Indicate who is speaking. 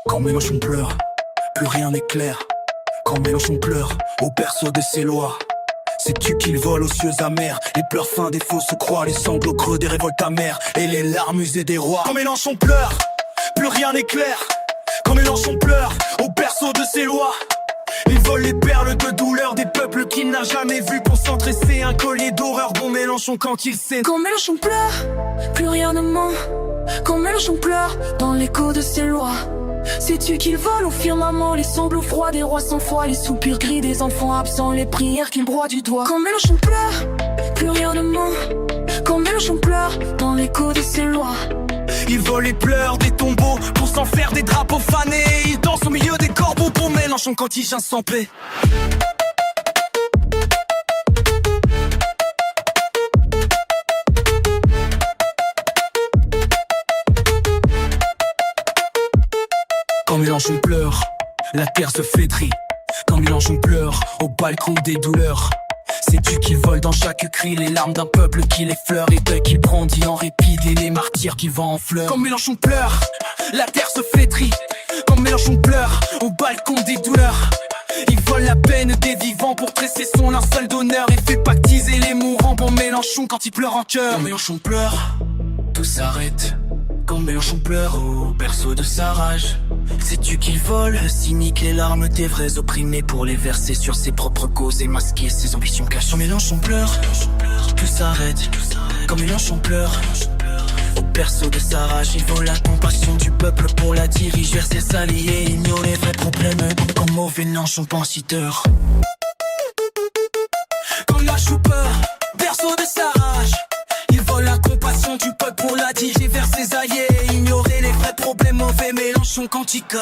Speaker 1: Quand Mélenchon pleure, plus rien n'est clair. Quand Mélenchon pleure, au berceau de ses lois. Sais-tu qu'il vole aux cieux amers? Les pleurs fins des fausses croix, les sanglots creux des révoltes amères et les larmes usées des rois. Quand Mélenchon pleure, plus rien n'est clair. Quand Mélenchon pleure, au berceau de ses lois. Il vole les perles de douleur des peuples qu'il n'a jamais vus pour s'entresser un collier d'horreur. Bon Mélenchon quand il sait.
Speaker 2: Quand Mélenchon pleure, plus rien ne ment. Quand Mélenchon pleure, dans l'écho de ses lois. Sais-tu qu'il vole au firmament les sanglots froids des rois sans foi, les soupirs gris des enfants absents, les prières qu'il broie du doigt. Quand Mélenchon pleure, plus rien ne ment. Quand Mélenchon pleure, dans l'écho de ses lois.
Speaker 1: Il vole et pleure des tombeaux pour s'en faire des drapeaux fanés. Il danse au milieu des corbeaux pour Mélenchon quand il gît sans paix. Quand Mélenchon pleure, la terre se flétrit. Quand Mélenchon pleure, au balcon des douleurs. Sais-tu qu'il vole dans chaque cri les larmes d'un peuple qui l'effleure et deuil qu'il brandit en répit et les martyrs qui vont en fleurs. Quand Mélenchon pleure, la terre se flétrit. Quand Mélenchon pleure, au balcon des douleurs. Il vole la peine des vivants pour tresser son linceul d'honneur et fait pactiser les mourants. Bon Mélenchon quand il pleure en cœur. Quand Mélenchon pleure, tout s'arrête. Quand Mélenchon pleure au berceau de sa rage. Sais-tu qu'il vole, cynique les larmes des vrais opprimés pour les verser sur ses propres causes et masquer ses ambitions cachées. Quand Mélenchon pleure, tout s'arrête. Quand Mélenchon pleure, au berceau de sa rage, il vole la compassion du peuple pour la diriger vers ses alliés, ignore les vrais problèmes comme mauvais Mélenchon pensiteur. Quand Mélenchon pleure, berceau de sa rage, il vole la compassion du peuple pour la diriger vers ses alliés, ignorer les vrais problèmes, mauvais Mélenchon quantica.